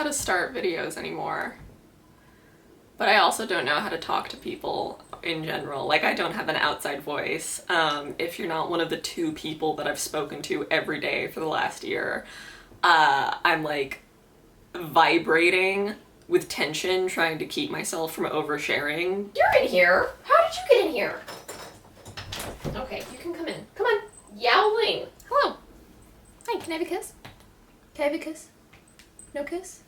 how to start videos anymore. But I also don't know how to talk to people in general. Like, I don't have an outside voice. If you're not one of the 2 people that I've spoken to every day for the last year, I'm like vibrating with tension, trying to keep myself from oversharing. You're in here. How did you get in here? Okay, you can come in. Come on. Yowling. Hello. Hi, can I have a kiss? Can I have a kiss? No kiss?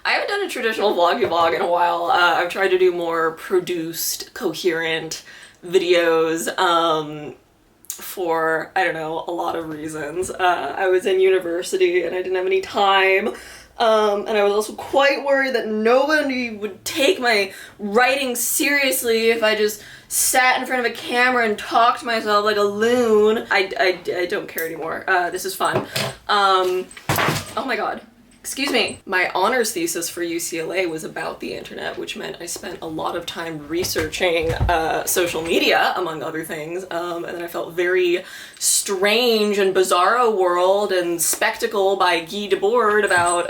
I haven't done a traditional vloggy vlog in a while. I've tried to do more produced, coherent videos for, I don't know, a lot of reasons. I was in university and I didn't have any time. And I was also quite worried that nobody would take my writing seriously if I just sat in front of a camera and talked to myself like a loon. I don't care anymore. This is fun. Oh my god. Excuse me. My honors thesis for UCLA was about the internet, which meant I spent a lot of time researching social media, among other things, and then I felt very strange and bizarro world and spectacle by Guy Debord about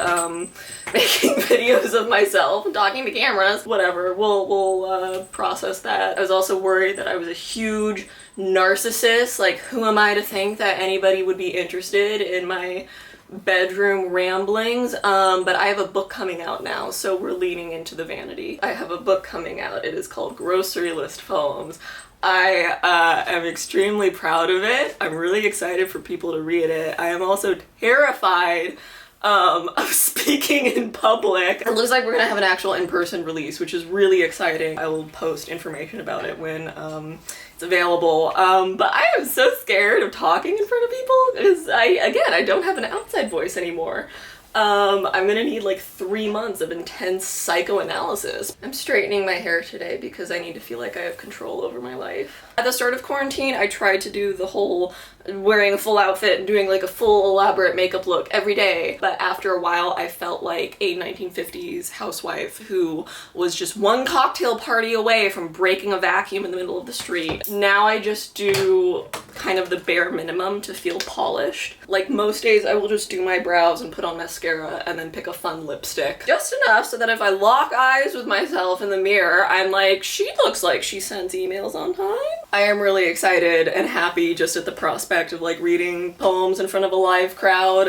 making videos of myself and talking to cameras. Whatever, we'll process that. I was also worried that I was a huge narcissist. Like, who am I to think that anybody would be interested in my bedroom ramblings? But I have a book coming out now, so we're leaning into the vanity. I have a book coming out. It is called Grocery List Poems. I am extremely proud of it. I'm really excited for people to read it. I am also terrified of speaking in public. It looks like we're gonna have an actual in-person release, which is really exciting. I will post information about it when it's available. But I am so scared of talking in front of people because I don't have an outside voice anymore. I'm gonna need like 3 months of intense psychoanalysis. I'm straightening my hair today because I need to feel like I have control over my life. At the start of quarantine, I tried to do the whole wearing a full outfit and doing like a full elaborate makeup look every day. But after a while, I felt like a 1950s housewife who was just one cocktail party away from breaking a vacuum in the middle of the street. Now I just do kind of the bare minimum to feel polished. Like most days, I will just do my brows and put on mascara and then pick a fun lipstick. Just enough so that if I lock eyes with myself in the mirror, I'm like, she looks like she sends emails on time. I am really excited and happy just at the prospect of like reading poems in front of a live crowd.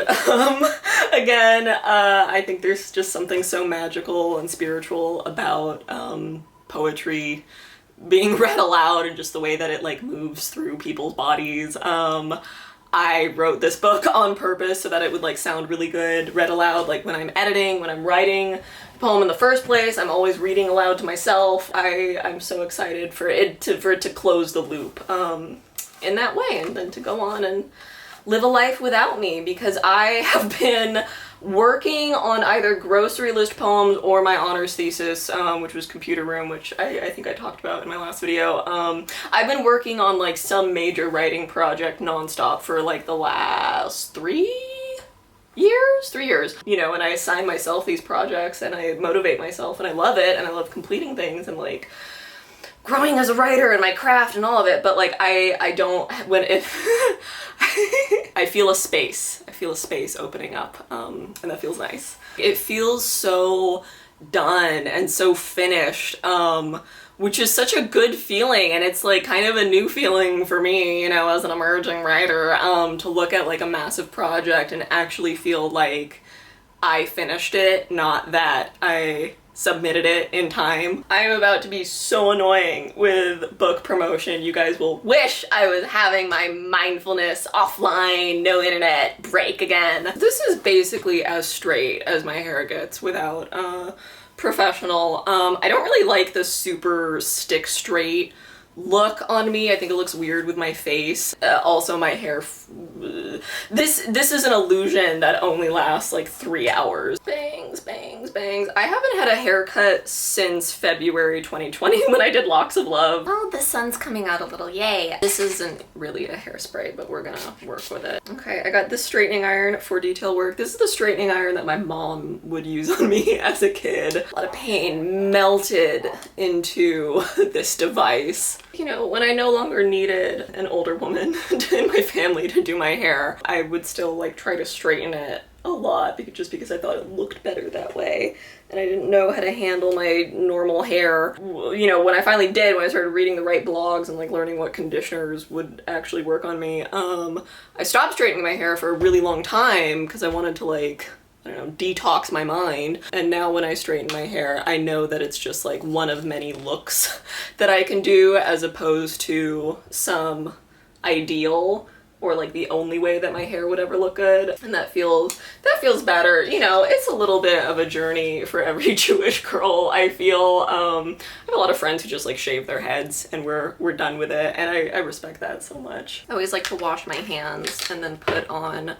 Again, I think there's just something so magical and spiritual about poetry being read aloud and just the way that it like moves through people's bodies. I wrote this book on purpose so that it would like sound really good read aloud, like when I'm editing, when I'm writing the poem in the first place. I'm always reading aloud to myself. I'm so excied for it to close the loop in that way, and then to go on and live a life without me, because I have been working on either grocery list poems or my honors thesis, which was computer room, which I think I talked about in my last video. I've been working on like some major writing project nonstop for like the last 3 years, you know, and I assign myself these projects and I motivate myself and I love it and I love completing things and like growing as a writer and my craft and all of it, but like I don't, I feel a space opening up, and that feels nice. It feels so done and so finished, which is such a good feeling, and it's like kind of a new feeling for me, you know, as an emerging writer, to look at like a massive project and actually feel like I finished it, not that I submitted it in time. I am about to be so annoying with book promotion. You guys will wish I was having my mindfulness offline, no internet break again. This is basically as straight as my hair gets without professional. I don't really like the super stick straight look on me. I think it looks weird with my face. Also my hair, this is an illusion that only lasts like 3 hours. Bangs, bangs, bangs. I haven't had a haircut since February 2020 when I did Locks of Love. Oh, the sun's coming out a little, yay. This isn't really a hairspray, but we're gonna work with it. Okay, I got this straightening iron for detail work. This is the straightening iron that my mom would use on me as a kid. A lot of pain melted into this device. You know, when I no longer needed an older woman in my family to do my hair, I would still like try to straighten it a lot just because I thought it looked better that way. And I didn't know how to handle my normal hair. You know, when I finally did, when I started reading the right blogs and like learning what conditioners would actually work on me, I stopped straightening my hair for a really long time because I wanted to like, I don't know, detox my mind. And now when I straighten my hair, I know that it's just like one of many looks that I can do as opposed to some ideal or like the only way that my hair would ever look good. And that feels better. You know, it's a little bit of a journey for every Jewish girl, I feel. I have a lot of friends who just like shave their heads and we're done with it, and I respect that so much. I always like to wash my hands and then put on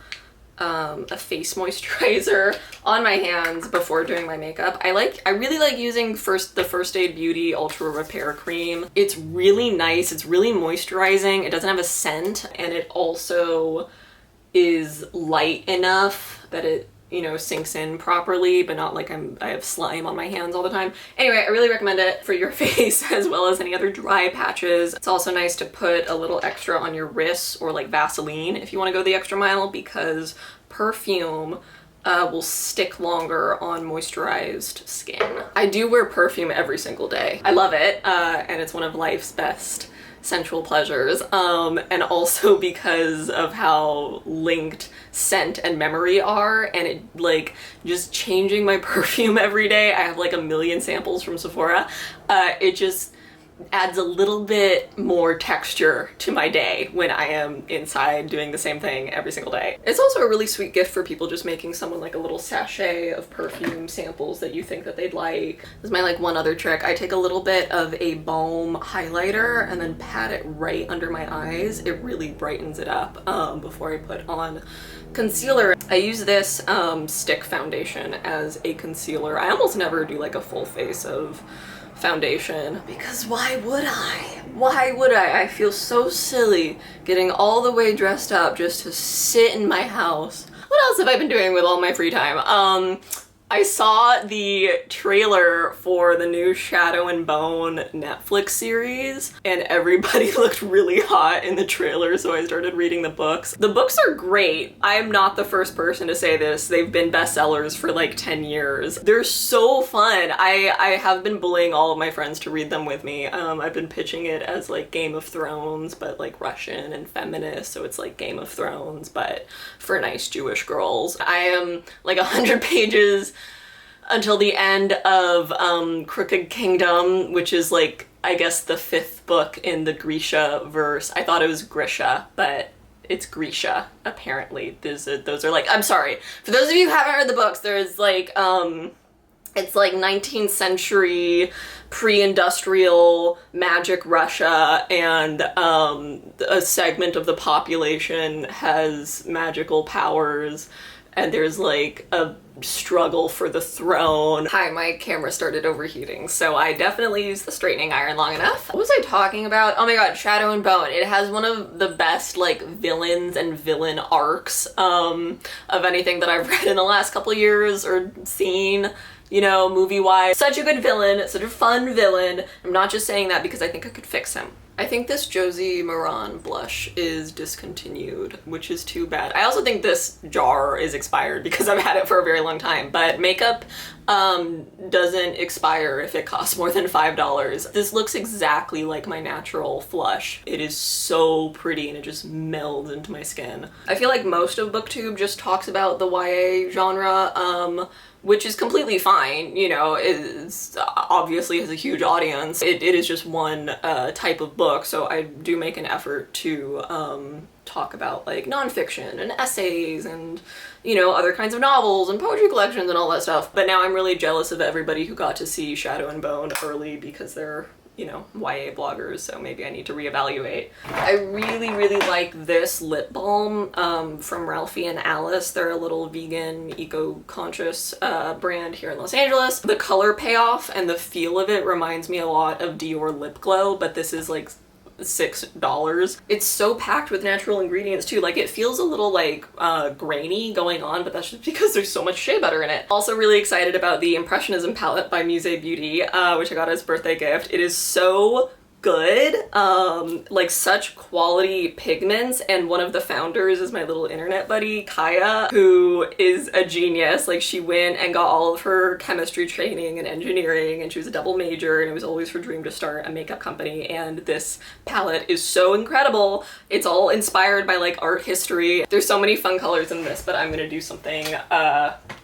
a face moisturizer on my hands before doing my makeup. I really like using the First Aid Beauty Ultra Repair Cream. It's really nice, it's really moisturizing, it doesn't have a scent, and it also is light enough that it, you know, sinks in properly, but not like I have slime on my hands all the time. Anyway, I really recommend it for your face as well as any other dry patches. It's also nice to put a little extra on your wrists or like Vaseline if you want to go the extra mile, because perfume will stick longer on moisturized skin. I do wear perfume every single day. I love it, and it's one of life's best sensual pleasures, and also because of how linked scent and memory are, and it like just changing my perfume every day. I have like a million samples from Sephora. It just adds a little bit more texture to my day when I am inside doing the same thing every single day. It's also a really sweet gift for people, just making someone like a little sachet of perfume samples that you think that they'd like. This is my like one other trick. I take a little bit of a balm highlighter and then pat it right under my eyes. It really brightens it up before I put on concealer. I use this stick foundation as a concealer. I almost never do like a full face of foundation because why would I? Why would I? I feel so silly getting all the way dressed up just to sit in my house. What else have I been doing with all my free time? I saw the trailer for the new Shadow and Bone Netflix series, and everybody looked really hot in the trailer, so I started reading the books. The books are great. I'm not the first person to say this. They've been bestsellers for like 10 years. They're so fun. I have been bullying all of my friends to read them with me. I've been pitching it as like Game of Thrones, but like Russian and feminist, so it's like Game of Thrones, but for nice Jewish girls. I am like 100 pages until the end of Crooked Kingdom, which is like, I guess, the 5th book in the Grisha verse. I thought it was Grisha, but it's Grisha, apparently. Those are like, I'm sorry. For those of you who haven't read the books, there's like, it's like 19th century pre-industrial magic Russia, and a segment of the population has magical powers, and there's like a struggle for the throne. Hi, my camera started overheating, so I definitely used the straightening iron long enough. What was I talking about? Oh my god, Shadow and Bone. It has one of the best like villains and villain arcs of anything that I've read in the last couple of years or seen, you know, movie-wise. Such a good villain, such a fun villain. I'm not just saying that because I think I could fix him. I think this Josie Moran blush is discontinued, which is too bad. I also think this jar is expired because I've had it for a very long time, but makeup doesn't expire if it costs more than $5. This looks exactly like my natural flush. It is so pretty and it just melds into my skin. I feel like most of BookTube just talks about the YA genre, which is completely fine, you know, it obviously has a huge audience. It is just one type of book, so I do make an effort to talk about like nonfiction and essays and, you know, other kinds of novels and poetry collections and all that stuff. But now I'm really jealous of everybody who got to see Shadow and Bone early because they're, you know, YA bloggers, so maybe I need to reevaluate. I really, really like this lip balm from Ralphie and Alice. They're a little vegan, eco-conscious brand here in Los Angeles. The color payoff and the feel of it reminds me a lot of Dior Lip Glow, but this is like $6. It's so packed with natural ingredients too. Like it feels a little like grainy going on, but that's just because there's so much shea butter in it. Also really excited about the Impressionism Palette by Musée Beauty, which I got as a birthday gift. It is so good, like such quality pigments, and one of the founders is my little internet buddy, Kaya, who is a genius. Like, she went and got all of her chemistry training and engineering, and she was a double major, and it was always her dream to start a makeup company, and this palette is so incredible. It's all inspired by like art history. There's so many fun colors in this, but I'm gonna do something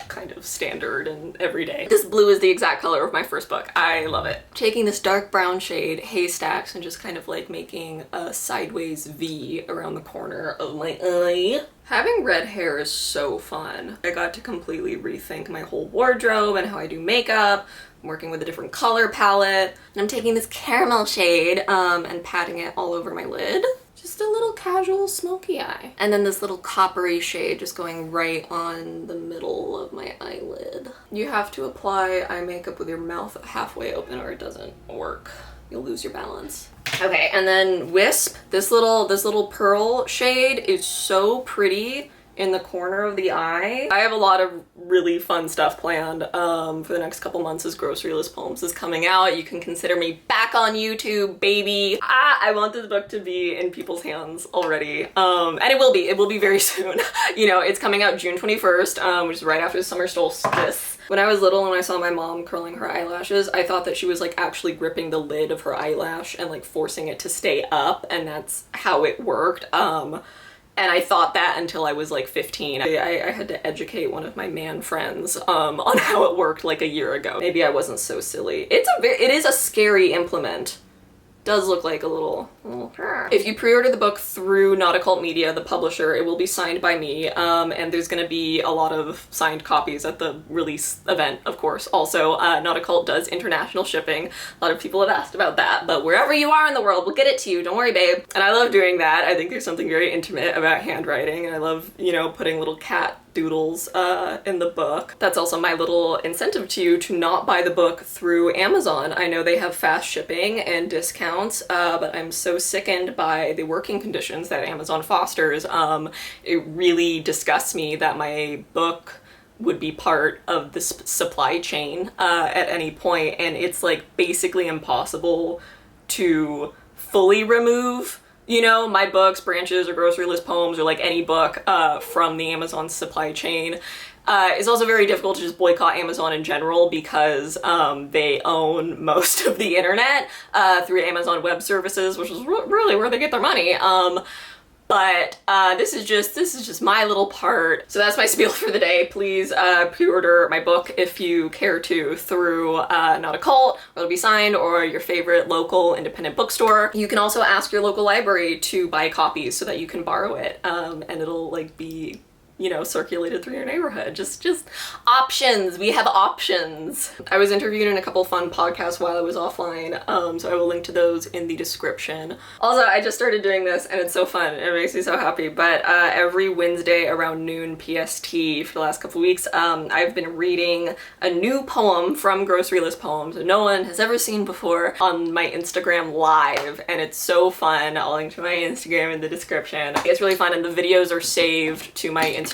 kind of standard and everyday. This blue is the exact color of my first book. I love it. Taking this dark brown shade, Haystacks, and just kind of like making a sideways V around the corner of my eye. Having red hair is so fun. I got to completely rethink my whole wardrobe and how I do makeup. I'm working with a different color palette. And I'm taking this caramel shade and patting it all over my lid. Just a little casual smoky eye. And then this little coppery shade just going right on the middle of my eyelid. You have to apply eye makeup with your mouth halfway open or it doesn't work. You'll lose your balance. Okay, and then Wisp. This little pearl shade is so pretty in the corner of the eye. I have a lot of really fun stuff planned for the next couple months as Grocery List Poems is coming out. You can consider me back on YouTube, baby. I want this book to be in people's hands already. And it will be very soon. You know, it's coming out June 21st, which is right after the summer solstice. When I was little and I saw my mom curling her eyelashes, I thought that she was like actually gripping the lid of her eyelash and like forcing it to stay up, and that's how it worked. And I thought that until I was like 15. I had to educate one of my man friends on how it worked like a year ago. Maybe I wasn't so silly. It is a scary implement. Does look like a little. If you pre-order the book through Not Occult Media, the publisher, it will be signed by me, and there's gonna be a lot of signed copies at the release event, of course. Also, Not Occult does international shipping. A lot of people have asked about that, but wherever you are in the world, we'll get it to you. Don't worry, babe. And I love doing that. I think there's something very intimate about handwriting, and I love, you know, putting little cat doodles in the book. That's also my little incentive to you to not buy the book through Amazon. I know they have fast shipping and discounts, but I'm so sickened by the working conditions that Amazon fosters. It really disgusts me that my book would be part of the supply chain at any point, and it's like basically impossible to fully remove, you know, my books, Branches, or Grocery List Poems, or like any book from the Amazon supply chain. It's also very difficult to just boycott Amazon in general because they own most of the internet through Amazon Web Services, which is really where they get their money. But this is just my little part. So that's my spiel for the day. Please pre-order my book if you care to through Not Occult, or it'll be signed, or your favorite local independent bookstore. You can also ask your local library to buy copies so that you can borrow it, and it'll like be, you know, circulated through your neighborhood. Just options. We have options. I was interviewed in a couple fun podcasts while I was offline, so I will link to those in the description. Also, I just started doing this and it's so fun. It makes me so happy. But every Wednesday around noon PST for the last couple weeks, I've been reading a new poem from Grocery List Poems that no one has ever seen before on my Instagram Live, and it's so fun. I'll link to my Instagram in the description. It's really fun, and the videos are saved to my Instagram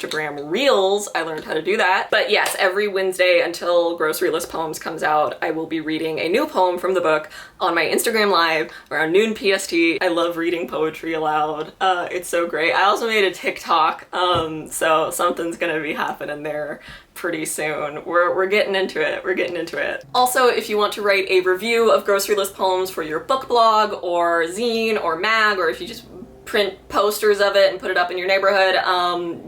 Reels. I learned how to do that. But yes, every Wednesday until Grocery List Poems comes out, I will be reading a new poem from the book on my Instagram Live around noon PST. I love reading poetry aloud. It's so great. I also made a TikTok, so something's gonna be happening there pretty soon. We're getting into it. We're getting into it. Also, if you want to write a review of Grocery List Poems for your book blog or zine or mag, or if you just print posters of it and put it up in your neighborhood,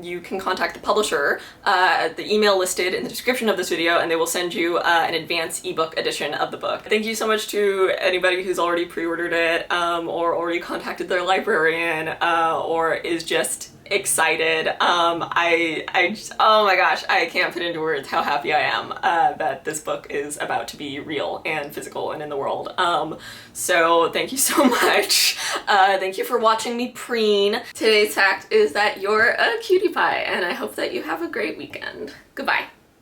you can contact the publisher at the email listed in the description of this video, and they will send you an advanced ebook edition of the book. Thank you so much to anybody who's already pre-ordered it, or already contacted their librarian, or is just excited. Oh my gosh, I can't put into words how happy I am that this book is about to be real and physical and in the world. So thank you so much. Thank you for watching me preen. Today's fact is that you're a cutie pie, and I hope that you have a great weekend. Goodbye.